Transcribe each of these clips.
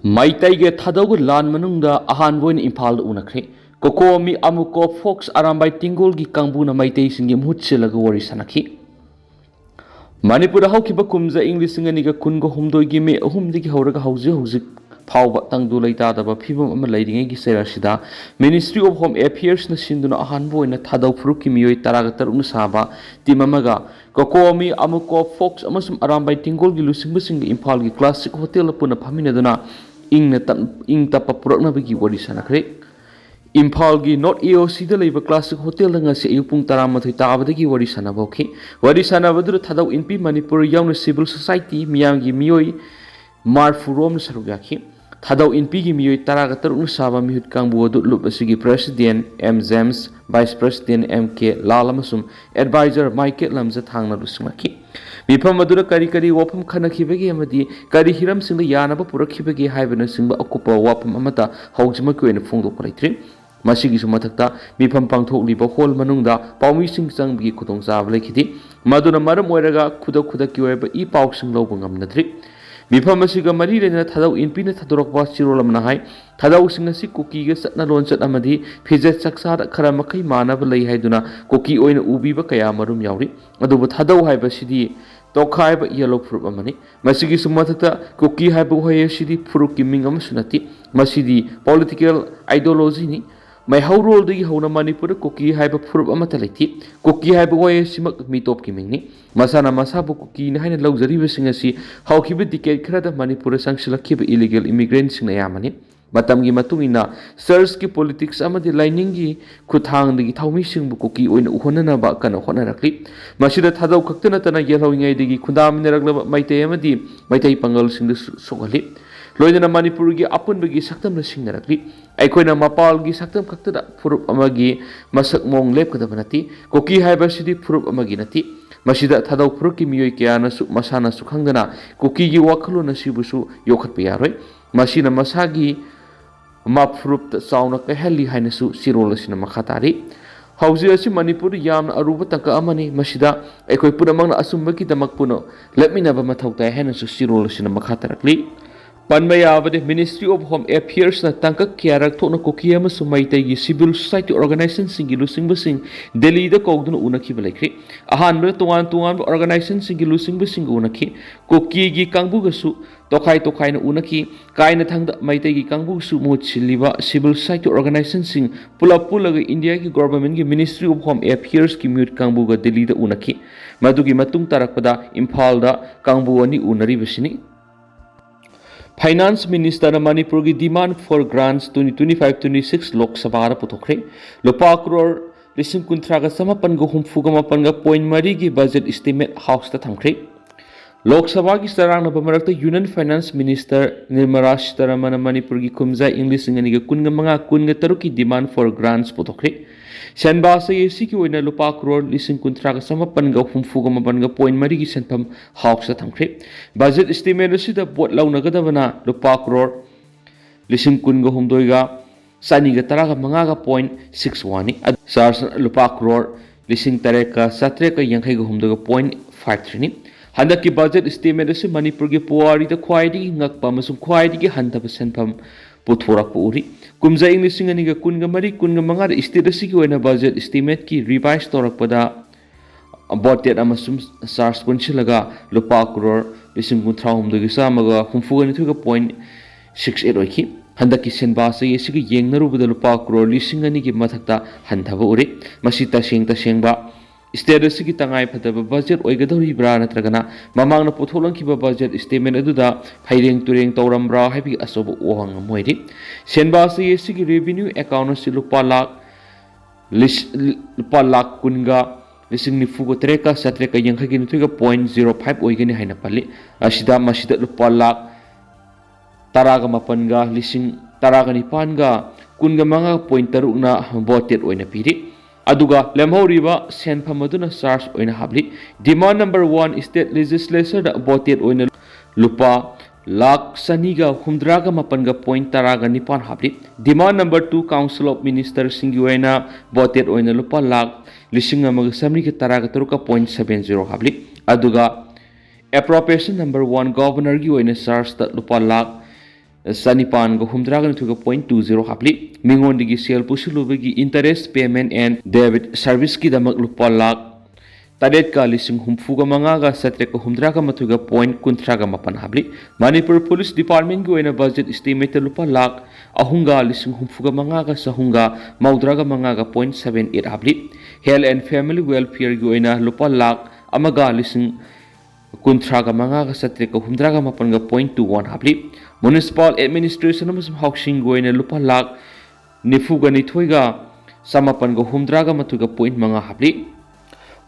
Maitaige Thadog Lan Manungda Ahanboin Impal Unakre, Kokomi Amuko Fox Arambai Tingolgi Kambuna Maitei Singim Hutsilagori Sanaki. Manipura Hokiba Kumza English Singaniga Kungo Humdogi me Humdigi Horaga Hausi Pau Tangdu Laita, the people of Lady Serashida, Ministry of Home Affairs Nasinduna Ahanbo in a Tado Prukimio Taragatar Unsaba, Timamaga, Kokomi Amuko Fox Amasum Arambai Tingolgi Lusimbussing Impalgi Classic Hotel upon a Paminaduna. Ing tapa purokna bagi wadi sana kre Impalgi not EOC the labor classic hotel nga si ayupung taramathoy taabadagi wadi sana boke wadi sana badru thadaw inpi Manipur yawn civil society miyamgi miyoi marfurom sarugaki thadaw inpi gi miyoi taragatar saba mihut kangbu du lup asigi president M James vice president MK Lalamasum advisor Michael Lamza thangna rusumaki Mapham Madura Kari Wapam Kanakibagi Amadi, Kari Hiram Sing the Yanaba Purakibagi Hibana Simba Okupa Wapam Amata, Haujimaku and Fungo Poetry, Masigi Sumatata, Mapham Pangto Liba Hol Manunda, Paumi Sing Sang Bi Kutong Zavlekiti, Maduna Madam Weraga, Kuda Kiweba, E Pauxing Lobangam Natri. Mapham Masiga Marie and Tado in Pinat Tadorok Chirolam Nahai, Tadao Singasi Kuki Satna Lonsat Amadi, Pizet Saksada Karamaki Mana Balay Haiduna, Kuki Oin Ubi Bakaya Marum Yauri, Adu Tado Hibasidi. Tokai yellow fruit money. Masigi Sumatata, Kuki Habu City, Purukiming Amasunati, Masidi, political ideology. My how roll the Hona Manipur, Kuki Hyper Pur Amataliti, Kuki Habu Simak Mitop Kimini, Masana Masabu Kuki, Nine luxury singasi, how Kibi decade Krada Manipur Sanctuary keep illegal immigrants in Yamani. Matamgi matungina Searchki politics amadi liningi Kutang the Taumising Bukuki in Uhonana Bakana Honarakli. Mashida Tado Kaktanatana yellowing Digi Kundam Neragla Maite Amadi, Maite Pangals in the Sogali. Loidana Manipurgi upon Bigi Saktam Singarakli. Equina Mapalgi Saktam Kakta Puru Amagi, Masak Mong Lepkatavanati, Koki Hyber City Puru Amaginati. Mashida Tado Puruki Miokiana Masana Sukangana, Kuki Wakaluna Sibusu Yokat Piare, Mashina Masagi. Maprup the sound of a heli hinasu, Sirolas in a Makatari. Houses in Manipur Yam Aruba Taka Amani, Mashida, Equi put among Asumbaki the Makpuno. Let me never matauta Hanasu Sirolas in a Makatarakli. Panmaya the Ministry of Home Affairs na Tanka Kiarak Tono Kokiama Sumaitagi Civil Society Organization Singilu Singbusing, Delhi the Kogdun Unaki Balaki, Ahan to one organization Singilu Singbusing Unaki, Kokigi Kangbugasu, Tokai no Unaki, Kaina Tang Maitagi Kangbusu Muchiliva, Civil Society Organization Sing, Pula India Government Ministry of Home Affairs Kimut Kangbuga Delhi the Unaki, Madugi Matung Tarakpada, Impalda, Kangbuani Unari Vishini. Finance Minister Manipurgi demand for grants 2025-26 Lok Sabha Putokre, Lopa Crore, Lissing Kuntraga Samapan Gohum Fugamapanga Point Marigi budget estimate house the Tamkre. Lok Sabha ki Sarang Nabamarakta Union Finance Minister Nirmala Sitharaman Manipurgi Kumza English Inganiga Kungamanga Kunga Taruki demand for grants Putokre. Senbasa Siki Wina Lupa Crore Lissing Kuntraga Samapan Gohum Fugamapanga Point Marigi Senpam house the Tamkre. Budget estimate Sida Bot Launagadavana Lupa Crore Lissing Kunga Humdoiga Saniga Taraga Mangaga point 61 SARS Lupa Crore Lissing Tareka Satreka Yankaiga Humdoga point 53 Handaki budget estimate is Manipurgi Puari the Quaidi Nakpamasum Quaidi Hantapa Senpam Putura Puri. Kumza English Singaniga Kungamari Kungamanga Istidasiki when a budget estimate ki revised Torapada about that Amasum SARS Punchilaga Lupa Crore Lissing Kuntraum the Gisamaga Humfuga point 68 Handaki Senbasa Yesiki Yang Naruba the Lupa Crore Lissinganigi Matakta Hantava Uri Masita Shengba Stadasiki Tangai Pataba budget Oigadori Brana Tragana, Mamang Potolan Kiba budget statement Aduda, Hiding Turing Toram Bra, Happy Asobo Ohang Moidi. Senbasa Yesiki revenue account Silupalak Lupalak Kunga, listening Fugo Treka, Satreka Yankakin Trigger point 05 Oigani Hainapali, Ashida Mashida Lupalak Taraga Mapanga, listening Taragani Panga, Kungamanga point Taruna, voted Oinapiri. Aduga lemho riba sen pamaduna SARS oina habli. Demand number 1 is that legislature da voted oina lupa lak saniga humdraga mapanga point taraga nipan habli. Demand number 2 Council of Ministers singi oina voted oina lupa lak lising amaga samni ke taraga taruka point 70 habli. Aduga appropriation number 1 governor gi oina SARS da lupa lak ꯆꯅꯤꯄꯥꯟꯒ humdra-20 ꯃꯤꯉꯣꯟꯗꯒꯤ ꯁꯦꯜ ꯄꯨꯁꯤꯜꯂꯨꯕꯒꯤ interest payment and debit service ꯀꯤꯗꯃꯛ ꯂꯨꯄꯥ ꯂꯥꯛ 7,035,738.13 happily Manipur police ꯗꯤꯄꯥꯔꯠꯃꯦꯟꯠꯒꯤ ꯑꯣꯏꯅ budget ꯏꯁꯇꯤꯃꯦꯠꯇ ꯂꯨꯄꯥ ꯂꯥꯛ 3,35,395.78 happily health ꯑꯦꯟड family ꯋꯦꯜꯐꯤꯌꯔꯒꯤ ꯑꯣꯏꯅ ꯂꯨꯄꯥ ꯂꯥꯛ 1,35,358.21 happily municipal administration ꯑꯃꯁꯨꯡ ꯍꯥꯎꯁꯤꯡꯒꯤ ꯑꯣꯏꯅ ꯂꯨꯄꯥ ꯂꯥꯛ 92,158.5 happily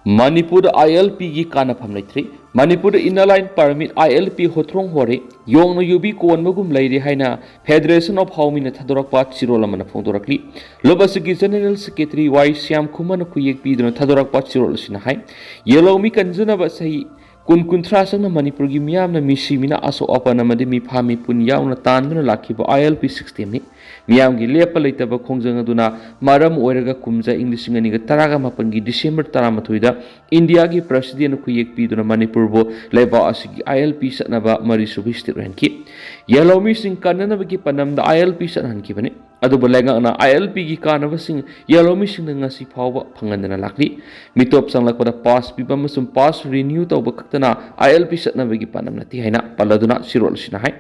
Manipur ILP gi kanafam leitri Manipur innerline permit ILP hotrong hore yongno yubi konmagum leiri haina Federation of Haumina Thadorakpa Chirolamana Fondorakli Lobasigi General Secretary Y Syam Kumana Kuyek Pidno Thadorakpa Chirolsina hai Yellow mi kanjana basai kuntra sangna Manipur gi miyamna misimina aso apana madi mi phami pun yauna tanduna lakhiba ILP 16 ni miyam gi lepa leitaba khongjang aduna maram oiraga kumja English ngani ga taraga mapan gi December 13 da India gi president Kuyek Pidno Manipur bo leba asigi ILP satnaba mari subi statement ki yellow mi sing kanana gi panam da ILP sathan ki bani adu bolenga na ILP gi kanaba sing yellow mi sing ngasi phawba phangandana lakli mitop sanglakpada pass piba masum pass renew tawba na ILP satnabagi panam nati haina paladuna sirol sina hai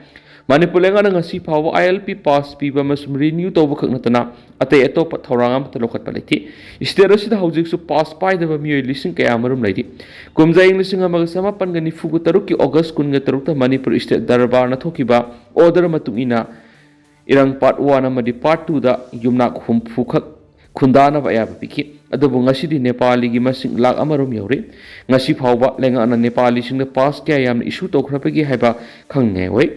Manipur lenga ngasi phawa ILP pass piba masum renew tawba khaknatana atay atopa thorangam talokhat palethi state sida hojik su pass pai daba mioi lising kaya marum leidi kumja lising amaga sama pangani fugu taruk ki August kunga tarukta Manipur state darbar na thokiba order matungina irang part 1 amadi part 2 da yumna khum fukhak khundana ba ya piki adubu ngasidi Nepali gi masing lak amarom yore ngasi phawba lenga ana Nepali sing da pass kya yam issue tokhrapagi haiba khangne wei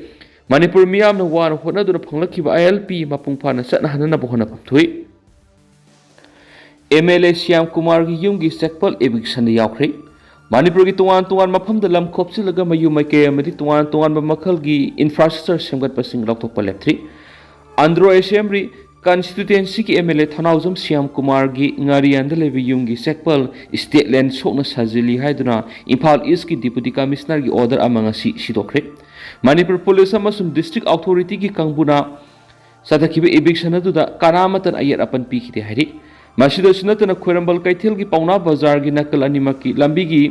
Manipur miyam na wan hona dura phanglakhiba ILP mapung phana satna hanana bohona phamthui MLA Syam Kumar gi yum gi sekpal eviction da yakhre Manipur gi tuan Mapham da lam khopsilaga mayu maike amadi tuan ba makhal gi infrastructure semgat pasing lokthok palepthri Andhra Assembly Constituency ki MLA Thanauzam Syam Kumar gi ngari andalebi yumgi sekpal state land sokna sajili haiduna Imphal East ki deputy commissioner gi order amanga sidokre Manipur Police amasum district authority ki kangbuna sadakhiba eviction aduda karamatan ayat apan pikhite hairi masida sinatana Khoirambal Kaithel gi Pauna Bazar gi nakal animaki lambi gi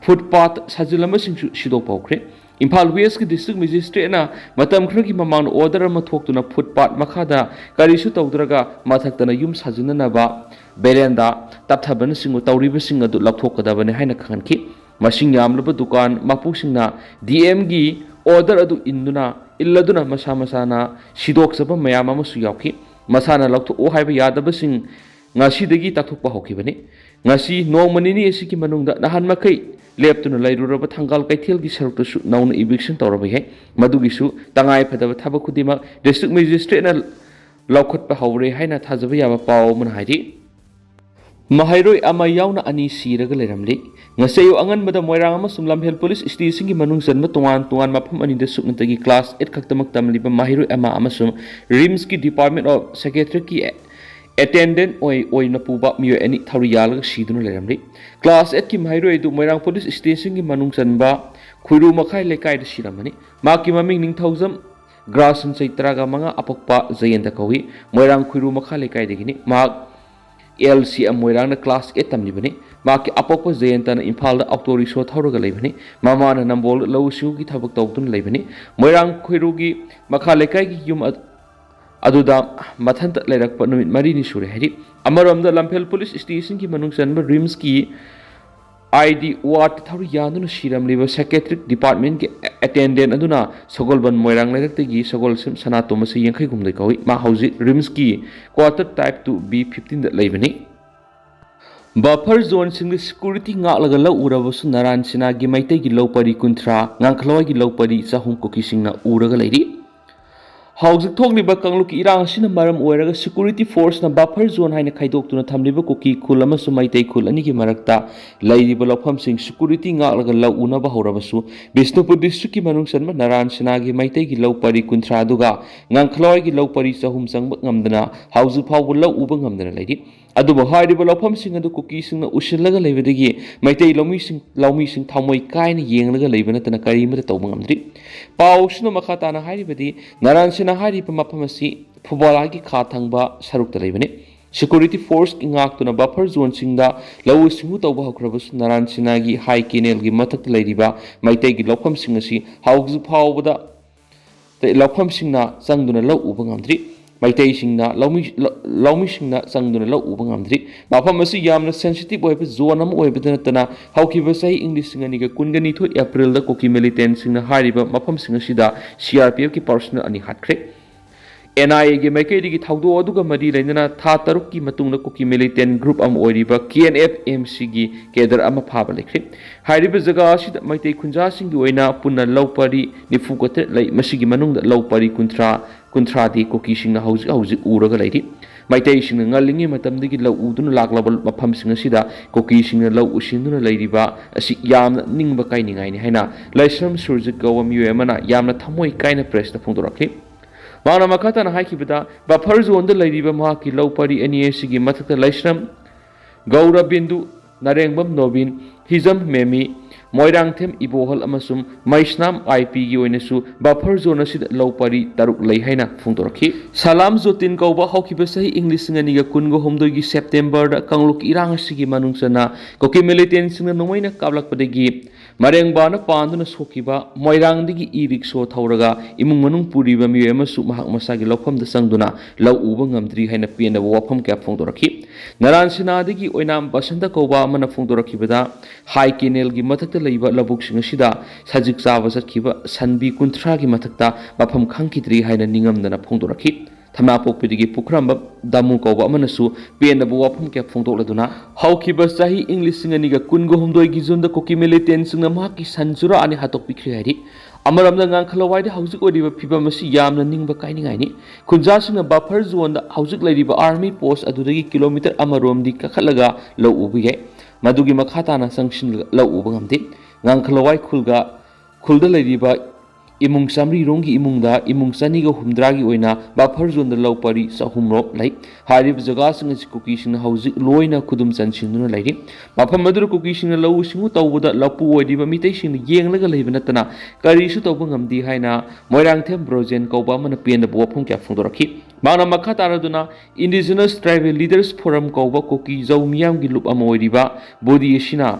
footpath sajilama singsu sidok paukre Imphal West ki district magistrate na matam khra mamang order ma thoktuna footpath makhada karisu tawdraga mathaktana yum sajinana ba berenda tapthaban singu tawriba singa du lathokadabane haina khanki masing yamlaba dukan mapusingna DM gi order adu induna illaduna masana sidok saba mayam amasu yauki masana laktho o haiba yadaba sing ngasi dagi tathokpa hokibani ngasi nongmanini esiki manungda nahan makai leptuna lairuraba thangal kaithel gi sarukta su nauna eviction tawraba hai madugi su tangai phadaba thaba khudima district magistrate na laukhatpa hawre haina thajaba yaba paw mun hairi Mahairoi ama yauna ani siraga leramli ngasayo angan bada moirang amasum lamhel police station gi manung janma tuan Mapham ani da suknatagi class 8 khaktamak tamliba Mahairoi ama amasum RIMS ki department of secretary ki attendant oi na puba miyo ani thariyal ga siduna leramli class 8 ki Mahairoi du moirang police station gi manung janba khuiru makhai lekai da siramani ma ki maming ningthaujam grasun chaitraga manga apakpa jayenda kawi moirang khuiru makha lekai degini ma LCM moirang na class 8 tamni bani ma ki apokpa jayenta na Imphal da autori so thauruga leibani mama na nambol lawsu gi thabak tawtun leibani moirang khuiru gi makha lekai gi yum aduda mathanta leirakpa numit mari ni sure hari amarom da lamphel police station ki manung sanba RIMS ki ID Ward thari yanuna shiram liba secretary department ki attendant aduna Sogolban moirang leirakte gi Sogol sim sanatom se yengkhai gumdai kawi ma hauji RIMS ki quarter type 2 B15 da leibani Buffer zone sing security ngalaga la urabasu naran sina gi maitai gi lopari kuntra ngangkhloi gi lopari chahum koki singna uraga leiri Hauzik thokliba kangluki irang sina maram oiraga security force na buffer zone haina khaidoktuna thamliba koki khul amasu maitai khul ani gi marakta lairiba lofam sing security ngalaga la unaba horabasu Bisnupur district ki manung sanma naran sina gi maitai gi lopari kuntra duga ngangkhloi gi lopari chahum changba ngamdana hauzik phawbu la uba ngamdana leiri ꯑꯗꯨꯕꯨ ꯍꯥꯏꯔꯤꯕ ꯂꯧꯐꯝꯁꯤꯡ ꯑꯗꯨ ꯀꯨꯀꯤꯁꯤꯡꯅ ꯎꯁꯤꯜꯂꯒ ꯂꯩꯕꯗꯒꯤ ꯃꯩꯇꯩ ꯂꯧꯃꯤꯁꯤꯡ ꯊꯃꯣꯏ ꯀꯥꯏꯅ ꯌꯦꯡꯂꯒ ꯂꯩꯕ ꯅꯠꯇꯅ ꯀꯔꯤꯃꯠꯇ ꯇꯧꯕ ꯉꯝꯗ꯭ꯔꯤ꯫ ꯄꯥꯎꯁꯤꯅ ꯃꯈꯥ ꯇꯥꯅ ꯍꯥꯏꯔꯤꯕꯗꯤ ꯅꯔꯥꯟꯁꯦꯅꯥ ꯍꯥꯏꯔꯤꯕ ꯃꯐꯝ ꯑꯁꯤ ꯐꯨꯠꯕꯣꯂꯥꯒꯤ ꯈꯥ ꯊꯪꯕ ꯁꯔꯨꯛꯇ ꯂꯩꯕꯅꯤ꯫ ꯁꯦꯀ꯭ꯌꯨꯔꯤꯇꯤ ꯐꯣꯔꯁꯀꯤ ꯉꯥꯛꯇꯨꯅ ꯕꯐꯔ ꯖꯣꯟꯁꯤꯡꯗ ꯂꯧꯎ ꯁꯤꯡꯎ ꯇꯧꯕ ꯍꯧꯈ꯭ꯔꯕꯁꯨ ꯅꯔꯥꯟꯁꯦꯅꯥꯒꯤ ꯍꯥꯏ ꯀꯦꯅꯦꯜꯒꯤ ꯃꯊꯛꯇ ꯂꯩꯔꯤꯕ ꯃꯩꯇꯩꯒꯤ ꯂꯧꯐꯝꯁꯤꯡ ꯑꯁꯤ ꯍꯧꯖꯤꯛ ꯐꯥꯎꯕꯗ ꯂꯧꯐꯝꯁꯤꯡꯅ ꯆꯪꯗꯨꯅ ꯂꯧ ꯎꯕ ꯉꯝꯗ꯭ꯔꯤ꯫ ꯂꯧꯃꯤꯁꯤꯡꯅ ꯆꯪꯗꯨꯅ ꯂꯧ ꯎꯕ ꯉꯝꯗ꯭ꯔꯤ꯫ ꯃꯐꯝ ꯑꯁꯤ ꯌꯥꯝꯅ ꯁꯦꯟꯁꯤꯇꯤꯚ ꯑꯣꯏꯕ ꯖꯣꯟ ꯑꯃ ꯑꯣꯏꯕꯇ ꯅꯠꯇꯅ ꯍꯧꯈꯤꯕ ꯆꯍꯤ ꯏꯪ 2022 ꯑꯦꯄ꯭ꯔꯤꯜꯗ ꯀꯨꯀꯤ ꯃꯤꯂꯤꯇꯦꯟꯠꯁꯤꯡꯅ ꯍꯥꯏꯔꯤꯕ ꯃꯐꯝꯁꯤꯡ ꯑꯁꯤꯗ CRPFꯀꯤ ꯄꯥꯔꯁꯣꯅꯦꯜ 2 ꯍꯥꯠꯈ꯭ꯔꯦ꯫ NIAꯒꯤ ꯃꯥꯏꯀꯩꯗꯒꯤ ꯊꯧꯗꯣꯛ ꯑꯗꯨꯒ ꯃꯔꯤ ꯂꯩꯅꯅ ꯊꯥ 6ꯀꯤ ꯃꯇꯨꯡꯗ ꯀꯨꯀꯤ ꯃꯤꯂꯤꯇꯦꯟꯠ ꯒ꯭ꯔꯨꯞ ꯑꯃ ꯑꯣꯏꯔꯤꯕ KNF-MCꯒꯤ ꯀꯦꯗꯔ ꯑꯃ ꯐꯥꯕ ꯂꯩꯈ꯭ꯔꯦ꯫ ꯍꯥꯏꯔꯤꯕ ꯖꯒꯥ ꯑꯁꯤꯗ ꯃꯩꯇꯩ ꯈꯨꯟꯖꯥꯁꯤꯡꯒꯤ ꯑꯣꯏꯅ ꯄꯨꯟꯅ ꯂꯧ ꯄꯔꯤ 94 ꯂꯩ꯫ ꯃꯁꯤꯒꯤ ꯃꯅꯨꯡꯗ ꯂꯧ ꯄꯔꯤ 30ꯗꯤ ꯀꯨꯀꯤꯁꯤꯡꯅ ꯍꯧꯖꯤꯛ ꯎꯔꯒ ꯂꯩꯔꯤ꯫ ꯃꯩꯇꯩꯁꯤꯡꯅ ꯉꯜꯂꯤꯉꯩ ꯃꯇꯝꯗꯒꯤ ꯂꯧ ꯎꯗꯨꯅ ꯂꯥꯛꯂꯕ ꯃꯐꯝꯁꯤꯡ ꯑꯁꯤꯗ ꯀꯨꯀꯤꯁꯤꯡꯅ ꯂꯧ ꯎꯁꯤꯟꯗꯨꯅ ꯂꯩꯔꯤꯕ ꯑꯁꯤ ꯌꯥꯝꯅ ꯅꯤꯡꯕ ꯀꯥꯏꯅꯤꯡꯉꯥꯏꯅꯤ ꯍꯥꯏꯅ ꯂꯥꯏꯁ꯭ꯔꯝ ꯁꯨꯔꯖꯤꯠ ꯀꯧꯕ ꯃꯤꯑꯣꯏ ꯑꯃꯅ ꯌꯥꯝꯅ ꯊꯃꯣꯏ ꯀꯥꯏꯅ ꯄ꯭ꯔꯦꯁꯇ ꯐꯣꯡꯗꯣꯔꯛꯈꯤ꯫ ꯃꯍꯥꯛꯅ ꯃꯈꯥ ꯇꯥꯅ ꯍꯥꯏꯈꯤꯕꯗ ꯕꯐꯔ ꯖꯣꯟꯗ ꯂꯩꯔꯤꯕ ꯃꯍꯥꯛꯀꯤ ꯂꯧ ꯄꯔꯤ 2 ꯑꯁꯤꯒꯤ ꯃꯊꯛꯇ ꯂꯥꯏꯁ꯭ꯔꯝ ꯒꯧꯔꯕꯤꯟꯗꯨ, ꯅꯔꯦꯡꯕꯝ ꯅꯣꯕꯤꯟ, ꯍꯤꯖꯝ ꯃꯦꯃꯤ, ꯃꯣꯏꯔꯥꯡꯊꯦꯝ ꯏꯕꯣꯍꯜ ꯑꯃꯁꯨꯡ ꯃꯩꯁꯅꯥꯝ IPꯒꯤ ꯑꯣꯏꯅꯁꯨ ꯕꯐꯔ ꯖꯣꯟ ꯑꯁꯤꯗ ꯂꯧ ꯄꯔꯤ 6 ꯂꯩ ꯍꯥꯏꯅ ꯐꯣꯡꯗꯣꯔꯛꯈꯤ꯫ ꯁꯂꯥꯝ ꯖꯣꯇꯤꯟ ꯀꯧꯕ ꯍꯧꯈꯤꯕ ꯆꯍꯤ ꯏꯪ 2019ꯒꯤ ꯁꯦꯞꯇꯦꯝꯕꯔꯗ ꯀꯥꯡꯂꯨꯞꯀꯤ ꯏꯔꯥꯡ ꯑꯁꯤꯒꯤ ꯃꯅꯨꯡ ꯆꯟꯅ ꯀꯨꯀꯤ ꯃꯤꯂꯤꯇꯦꯟꯠꯁꯤꯡꯅ ꯅꯣꯡꯃꯩꯅ ꯀꯥꯞꯂꯛꯄꯗꯒꯤ ꯃꯔꯦꯡꯕꯥꯅ ꯄꯥꯟꯗꯨꯅ ꯁꯣꯛꯈꯤꯕ, ꯃꯣꯏꯔꯥꯡꯗꯒꯤ ꯏ-ꯔꯤꯛꯁꯣ ꯊꯧꯔꯒ ꯏꯃꯨꯡ ꯃꯅꯨꯡ ꯄꯨꯔꯤꯕ ꯃꯤꯑꯣꯏ ꯑꯃꯁꯨ ꯃꯍꯥꯛ ꯃꯁꯥꯒꯤ ꯂꯧꯐꯝꯗ ꯆꯪꯗꯨꯅ ꯂꯧ ꯎꯕ ꯉꯝꯗ꯭ꯔꯤ ꯍꯥꯏꯅ ꯄꯦꯟꯗꯕ ꯋꯥꯐꯝꯀꯌꯥ ꯐꯣꯡꯗꯣꯔꯛꯈꯤ꯫ ꯅꯔꯥꯟꯁꯦꯅꯥꯗꯒꯤ ꯑꯣꯏꯅꯥꯝ ꯕꯁꯟꯇ ꯀꯧꯕ ꯑꯃꯅ ꯐꯣꯡꯗꯣꯔꯛꯈꯤꯕꯗ ꯍꯥꯏ ꯀꯦꯅꯦꯜꯒꯤ ꯃꯊꯛꯇ ꯂꯩꯕ ꯂꯧꯕꯨꯛꯁꯤꯡ ꯑꯁꯤꯗ ꯁꯖꯤꯛ ꯆꯥꯕ ꯆꯠꯈꯤꯕ ꯁꯟꯕꯤ 30ꯒꯤ ꯃꯊꯛꯇ ꯃꯐꯝ ꯈꯪꯈꯤꯗ꯭ꯔꯤ ꯍꯥꯏꯅ ꯅꯤꯡꯉꯝꯗꯅ ꯐꯣꯡꯗꯣꯔꯛꯈꯤ꯫ ꯊꯝꯅꯥꯄꯣꯛꯄꯤꯗꯒꯤ ꯄꯨꯈ꯭ꯔꯝꯕ ꯗꯥꯃꯨ ꯀꯧꯕ ꯑꯃꯅꯁꯨ ꯄꯦꯟꯗꯕ ꯋꯥꯐꯝ ꯀꯌꯥ ꯐꯣꯡꯗꯣꯛꯂꯗꯨꯅ ꯍꯧꯈꯤꯕ ꯆꯍꯤ ꯏꯪ 2022ꯒꯤ ꯖꯨꯟꯗ ꯀꯨꯀꯤ ꯃꯤꯂꯤꯇꯦꯟꯠꯁꯤꯡꯅ ꯃꯍꯥꯛꯀꯤ ꯁꯟ ꯖꯨꯔꯥ 2 ꯍꯥꯠꯇꯣꯛꯄꯤꯈ꯭ꯔꯦ ꯍꯥꯏꯔꯤ꯫ ꯑꯃꯔꯣꯝꯗ ꯉꯥꯡꯈꯂꯋꯥꯏꯗ ꯍꯧꯖꯤꯛ ꯑꯣꯏꯔꯤꯕ ꯐꯤꯚꯝ ꯑꯁꯤ ꯌꯥꯝꯅ ꯅꯤꯡꯕ ꯀꯥꯏꯅꯤꯡꯉꯥꯏꯅꯤ꯫ ꯈꯨꯟꯖꯥꯁꯤꯡꯅ ꯕꯐꯔ ꯖꯣꯟꯗ ꯍꯧꯖꯤꯛ ꯂꯩꯔꯤꯕ ꯑꯥꯔꯃꯤ ꯄꯣꯁꯠ ꯑꯗꯨꯗꯒꯤ ꯀꯤꯂꯣꯃꯤꯇꯔ ꯑꯃꯔꯣꯝꯗꯤ ꯀꯥꯈꯠꯂꯒ ꯂꯧ ꯎꯕ ꯌꯥꯏ꯫ ꯃꯗꯨꯒꯤ ꯃꯈꯥ ꯇꯥꯅ ꯆꯪꯁꯤꯜꯂꯒ ꯂꯧ ꯎꯕ ꯉꯝꯗꯦ꯫ ꯉꯥꯡꯈꯂꯋꯥꯏ ꯈꯨꯜꯗ ꯂꯩꯔꯤꯕ ꯏꯃꯨꯡ 100 ꯔꯣꯝꯒꯤ ꯏꯃꯨꯡꯗ ꯏꯃꯨꯡ 250ꯒꯤ ꯑꯣꯏꯅ ꯕꯐꯔ ꯖꯣꯟꯗ ꯂꯧ ꯄꯔꯤ 300 ꯂꯩ꯫ ꯍꯥꯏꯔꯤꯕ ꯖꯒꯥꯁꯤꯡ ꯑꯁꯤ ꯀꯨꯀꯤꯁꯤꯡꯅ ꯍꯧꯖꯤꯛ ꯂꯣꯏꯅ ꯈꯨꯗꯨꯝ ꯆꯟꯁꯤꯟꯗꯨꯅ ꯂꯩꯔꯤ꯫ ꯃꯐꯝ ꯑꯗꯨꯗ ꯀꯨꯀꯤꯁꯤꯡꯅ ꯂꯧꯎ ꯁꯤꯡꯎ ꯇꯧꯕꯗ ꯂꯄꯨ ꯑꯣꯏꯔꯤꯕ ꯃꯤꯇꯩꯁꯤꯡꯅ ꯌꯦꯡꯂꯒ ꯂꯩꯕ ꯅꯠꯇꯅ ꯀꯔꯤꯁꯨ ꯇꯧꯕ ꯉꯝꯗꯦ ꯍꯥꯏꯅ ꯃꯣꯏꯔꯥꯡꯊꯦꯝ ꯕ꯭ꯔꯣꯖꯦꯟ ꯀꯧꯕ ꯑꯃꯅ ꯄꯦꯟꯗꯕ ꯋꯥꯐꯝ ꯀꯌꯥ ꯐꯣꯡꯗꯣꯔꯛꯈꯤ꯫ ꯃꯍꯥꯛꯅ ꯃꯈꯥ ꯇꯥꯔꯗꯨꯅ ꯏꯟꯗꯤꯖꯤꯅꯁ ꯇ꯭ꯔꯥꯏꯕꯦꯜ ꯂꯤꯗꯔꯁ ꯐꯣꯔꯝ ꯀꯧꯕ ꯀꯨꯀꯤ ꯖꯧ ꯃꯤꯌꯥꯝꯒꯤ ꯂꯨꯞ ꯑꯃ ꯑꯣꯏꯔꯤꯕ ꯕꯣꯗꯤ ꯑꯁꯤꯅ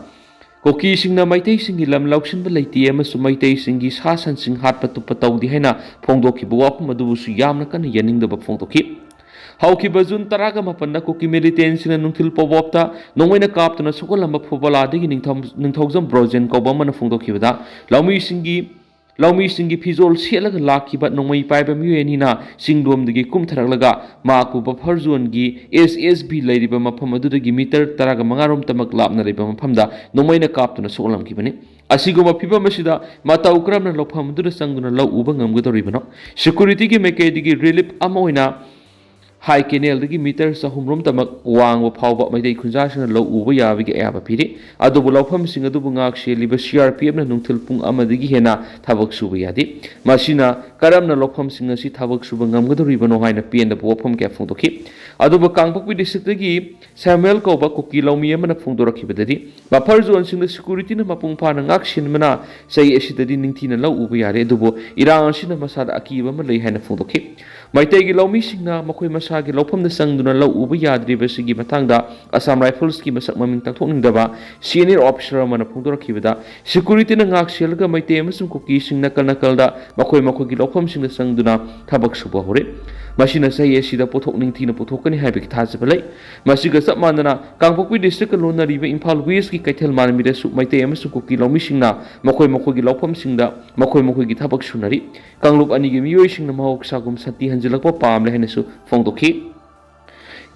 ꯀꯨꯀꯤꯁꯤꯡꯅ ꯃꯩꯇꯩꯁꯤꯡꯒꯤ ꯂꯝ ꯂꯧꯁꯤꯟꯕ ꯂꯩꯇꯦ ꯑꯃꯁꯨꯡ ꯃꯩꯇꯩꯁꯤꯡꯒꯤ ꯁꯥ ꯁꯟꯁꯤꯡ ꯍꯥꯠꯄ ꯇꯨꯞꯄ ꯇꯧꯗꯦ ꯍꯥꯏꯅ ꯐꯣꯡꯗꯣꯛꯈꯤꯕ ꯋꯥꯐꯝ ꯑꯗꯨꯕꯨꯁꯨ ꯌꯥꯝꯅ ꯀꯟꯅ ꯌꯥꯅꯤꯡꯗꯕ ꯐꯣꯡꯗꯣꯛꯈꯤ꯫ ꯍꯧꯈꯤꯕ ꯖꯨꯟ 18ꯗ ꯀꯨꯀꯤ ꯃꯤꯂꯤꯇꯦꯟꯠꯁꯤꯡꯅ ꯅꯨꯡꯊꯤꯜ ꯄꯣꯕꯣꯞꯇ ꯅꯣꯡꯃꯩꯅ ꯀꯥꯞꯇꯨꯅ ꯁꯣꯛꯍꯜꯂꯝꯕ ꯐꯨꯕꯂꯥꯗꯒꯤ ꯅꯤꯡꯊꯧꯖꯝ ꯕ꯭ꯔꯣꯖꯦꯟ ꯀꯧꯕ ꯑꯃꯅ ꯐꯣꯡꯗꯣꯛꯈꯤꯕꯗ ꯂꯧꯃꯤꯁꯤꯡꯒꯤ ꯐꯤꯖꯣꯜ ꯁꯦꯠꯂꯒ ꯂꯥꯛꯈꯤꯕ ꯅꯣꯡꯃꯩ ꯄꯥꯏꯕ ꯃꯤꯑꯣꯏ ꯑꯅꯤꯅ ꯆꯤꯡꯂꯣꯝꯗꯒꯤ ꯀꯨꯝꯊꯔꯛꯂꯒ ꯃꯍꯥꯛꯄꯨ ꯕꯐꯔ ꯖꯣꯟꯒꯤ SSB ꯂꯩꯔꯤꯕ ꯃꯐꯝ ꯑꯗꯨꯗꯒꯤ ꯃꯤꯇꯔ 15ꯔꯣꯝꯇꯃꯛ ꯂꯥꯞꯅ ꯂꯩꯕ ꯃꯐꯝꯗ ꯅꯣꯡꯃꯩꯅ ꯀꯥꯞꯇꯨꯅ ꯁꯣꯛꯍꯜꯂꯝꯈꯤꯕꯅꯤ꯫ ꯑꯁꯤꯒꯨꯝꯕ ꯐꯤꯚꯝ ꯑꯁꯤꯗ ꯃꯇꯧ ꯀꯔꯝꯅ ꯂꯧꯐꯝ ꯑꯗꯨꯗ ꯆꯪꯗꯨꯅ ꯂꯧ ꯎꯕ ꯉꯝꯒꯗꯧꯔꯤꯕꯅꯣ? ꯁꯦꯀ꯭ꯌꯨꯔꯤꯇꯤꯒꯤ ꯃꯥꯏꯀꯩꯗꯒꯤ ꯔꯤꯂꯤꯞ ꯑꯃ ꯑꯣꯏꯅ ꯍꯥꯏ ꯀꯦꯅꯦꯜꯗꯒꯤ ꯃꯤꯇꯔ 300ꯔꯣꯝꯇꯃꯛ ꯋꯥꯡꯕ ꯐꯥꯎꯕ ꯃꯩꯇꯩ ꯈꯨꯟꯖꯥꯁꯤꯡꯅ ꯂꯧ ꯎꯕ ꯌꯥꯕꯒꯤ ꯑꯌꯥꯕ ꯄꯤꯔꯤ꯫ ꯑꯗꯨꯕꯨ ꯂꯧꯐꯝꯁꯤꯡ ꯑꯗꯨꯕꯨ ꯉꯥꯛ ꯁꯦꯜꯂꯤꯕ CRPFꯅ ꯅꯨꯡꯊꯤꯜ ꯄꯨꯡ 1ꯗꯒꯤ ꯍꯦꯟꯅ ꯊꯕꯛ ꯁꯨꯕ ꯌꯥꯗꯦ꯫ ꯃꯁꯤꯅ ꯀꯔꯝꯅ ꯂꯧꯐꯝꯁꯤꯡ ꯑꯁꯤ ꯊꯕꯛ ꯁꯨꯕ ꯉꯝꯒꯗꯧꯔꯤꯕꯅꯣ ꯍꯥꯏꯅ ꯄꯦꯟꯗꯕ ꯋꯥꯐꯝ ꯀꯌꯥ ꯐꯣꯡꯗꯣꯛꯈꯤ꯫ ꯑꯗꯨꯕꯨ ꯀꯥꯡꯄꯣꯛꯄꯤ ꯗꯤꯁꯇ꯭ꯔꯤꯛꯇꯒꯤ ꯁꯦꯃꯨꯑꯦꯜ ꯀꯧꯕ ꯀꯨꯀꯤ ꯂꯧꯃꯤ ꯑꯃꯅ ꯐꯣꯡꯗꯣꯔꯛꯈꯤꯕꯗꯗꯤ ꯕꯐꯔ ꯖꯣꯟꯁꯤꯡꯗ ꯁꯦꯀ꯭ꯌꯨꯔꯤꯇꯤꯅ ꯃꯄꯨꯡ ꯐꯥꯅ ꯉꯥꯛ ꯁꯦꯟꯕꯅ ꯆꯍꯤ ꯑꯁꯤꯗꯗꯤ ꯅꯤꯡꯊꯤꯅ ꯂꯧ ꯎꯕ ꯌꯥꯔꯦ꯫ ꯑꯗꯨꯕꯨ ꯏꯔꯥꯡ ꯑꯁꯤꯅ ꯃꯁꯥꯗ ꯑꯀꯤꯕ ꯑꯃ ꯂꯩ ꯍꯥꯏꯅ ꯐꯣꯡꯗꯣꯛꯈꯤ꯫ ꯃꯩꯇꯩꯒꯤ ꯂꯧꯃꯤꯁꯤꯡꯅ ꯃꯈꯣꯏ ꯃꯁꯥꯒꯤ ꯂꯧꯐꯝꯗ ꯆꯪꯗꯨꯅ ꯂꯧ ꯎꯕ ꯌꯥꯗ꯭ꯔꯤꯕꯁꯤꯒꯤ ꯃꯇꯥꯡꯗ ꯑꯁꯥꯝ ꯔꯥꯏꯐꯜꯁꯀꯤ ꯃꯁꯛ ꯃꯃꯤꯡ ꯇꯥꯛꯊꯣꯛꯅꯤꯡꯗꯕ ꯁꯤꯅꯤꯌꯔ ꯑꯣꯐꯤꯁꯥꯔ ꯑꯃꯅ ꯐꯣꯡꯗꯣꯔꯛꯈꯤꯕꯗ ꯁꯦꯀ꯭ꯌꯨꯔꯤꯇꯤꯅ ꯉꯥꯛ ꯁꯦꯜꯂꯒ ꯃꯩꯇꯩ ꯑꯃꯁꯨꯡ ꯀꯨꯀꯤꯁꯤꯡ ꯅꯥꯀꯜꯗ ꯃꯈꯣꯏꯒꯤ ꯂꯧꯐꯝꯁꯤꯡꯗ ꯆꯪꯗꯨꯅ ꯊꯕꯛ ꯁꯨꯕ ꯍꯧꯔꯦ꯫ ꯃꯁꯤꯅ ꯆꯍꯤ ꯑꯁꯤꯗ ꯄꯣꯠꯊꯣꯛ ꯅꯤꯡꯊꯤꯅ ꯄꯨꯊꯣꯛꯀꯅꯤ ꯍꯥꯏꯕꯒꯤ ꯊꯥꯖꯕ ꯂꯩ꯫ ꯃꯁꯤꯒ ꯆꯞ ꯃꯥꯟꯅꯅ ꯀꯥꯡꯄꯣꯛꯄꯤ ꯗꯤꯁꯇ꯭ꯔꯤꯛꯀ ꯂꯣꯟꯅꯔꯤꯕ ꯏꯝꯐꯥꯜ ꯋꯦꯁꯀꯤ ꯀꯩꯊꯦꯜ ꯃꯥꯟꯕꯤꯗꯁꯨ ꯃꯩꯇꯩ ꯑꯃꯁꯨꯡ ꯀꯨꯀꯤ ꯂꯧꯃꯤꯁꯤꯡꯅ ꯃꯈꯣꯏꯒꯤ ꯂꯧꯐꯝꯁꯤꯡꯗ ꯃꯈꯣꯏꯒꯤ ꯊꯕꯛ ꯁꯨꯅꯔꯤ꯫ ꯀꯥꯡꯂꯨꯞ ꯑꯅꯤꯒꯤ ꯃꯤꯑꯣꯏꯁꯤꯡꯅ ꯃꯍꯧꯁꯥꯒꯨꯝ ꯁꯥꯟꯇꯤ ꯍꯟꯖꯤꯜꯂꯛꯄ ꯄꯥꯝꯂꯦ ꯍꯥꯏꯅꯁꯨ ꯐꯣꯡꯗꯣꯛꯈꯤ꯫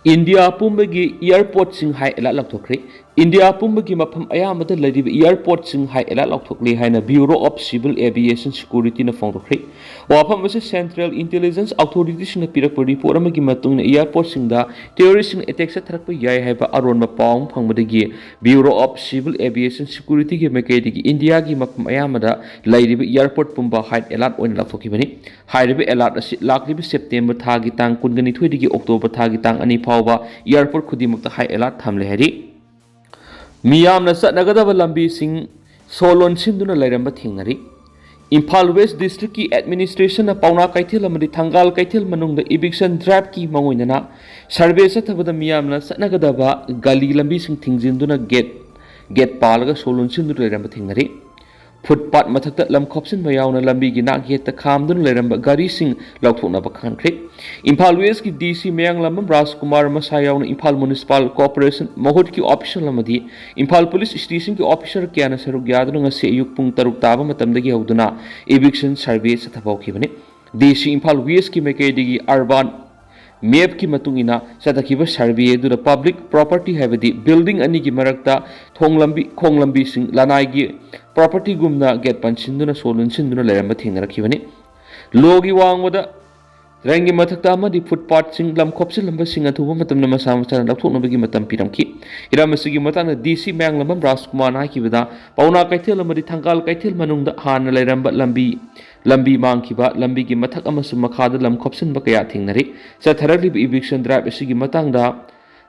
ꯏꯟꯗꯤꯌꯥ ꯄꯨꯝꯕꯒꯤ ꯏꯌꯥꯔꯄꯣꯔꯠꯁꯤꯡ ꯍꯥꯏ alert ꯂꯧꯊꯣꯛꯈ꯭ꯔꯦ꯫ India pumbagi mapham ayamada ladiba airport sing hai ela lokthokli haina Bureau of Civil Aviation Security na phongdokri wafam ase Central Intelligence Authority sing na pirak report amagi matung na airport sing da terrorist sing attack sa tharakpa yai haiba aron ma paung phangmadagi Bureau of Civil Aviation Security gi mekaidigi India gi mapham ayamada ladiba airport pumba hai alert oin lokthokki bani hairiba alert asi lakliba September thagi tang kungani thoidigi October thagi tang ani phawba airport khudimukta hai alert thamle hari Miyam na satnagadaba lambi sing solon sinduna lairamba thingnari Imphal West District ki administration na pauna kaithil amadi thangal kaithil manung da eviction drive ki mangoinana survey sathabada miyam na satnagadaba gali lambi sing thingjinduna gate palaga solon sinduna lairamba thingnari footpath mathakta lamkhopsin mayawna lambi gi nak gate ta khamdun lairamba gari sing lauthokna ba khankhre Imphal West ki DC Mayang Lamam Rajkumar Masayawna Imphal Municipal Corporation Mahut ki official lamadi Imphal Police Station ki officer kyana saruk yaduna ngasi ayuk pung taruk taba matamdagi hauduna eviction survey sa thabawkhibani DC Imphal West ki mekaidigi urban map ki matungina satakiba survey dura public property habadi building ani gi marakta khonglambi sing lanai gi property gumna get pansinduna solun sinduna leramba thingnarakibani logi wangwada Rangi mathakta amadi footpath sing lamkhopsin lamba sing athuba matamna masa masa lathoknabagi matam piramki iramasigi matana DC Mayang Lamam Rajkumar nakibada pauna kaithel amadi thangal kaithel manungda hana lairamba lambi mangkiba lambi gi mathak amasu makhada lamkhopsin ba kaya thingnari satharali eviction drive asigi matangda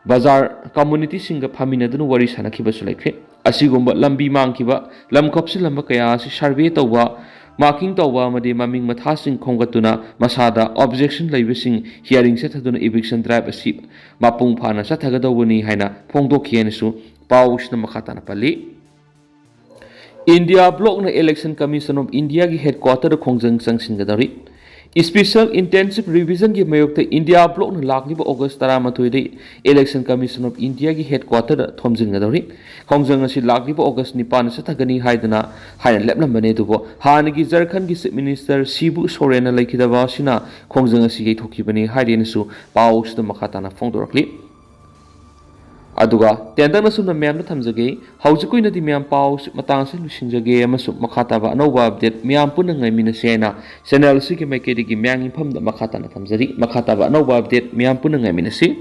bazar community singa phaminadunu wari sanakhiba sulaikhe asigumba lambi mangkiba lamkhopsin lamba kaya asi survey tawwa marking tawwa amadi maming mathasing khongatuna masada objection laibasing hearing se thaduna eviction drive asi mapung phana sathagadawani haina phongdokhianesu pausna makhatana pali India block na Election Commission of India gi headquarter khongjang changsingadari Special Intensive Revision ki mayokta India block na lakliba August 13 de Election Commission of India ki headquarter thomjingadari khongjang asi lakliba August 9 sa thagani haidana haina leplambane dubo hanagi Jharkhand ki Chief Minister Shibu Soren laikidaba sina khongjang asi yeithokibani hairenesu pausda makhatana phongdorakli aduga tendana sumna myam na thamjage haujikoi na di myam paus matang se lusingjage amasu makhataba anoba update myam punang ngai mina sena channel si ki maikedi gi myang infam da makhata na thamjari makhataba anoba update myam punang ngai mina si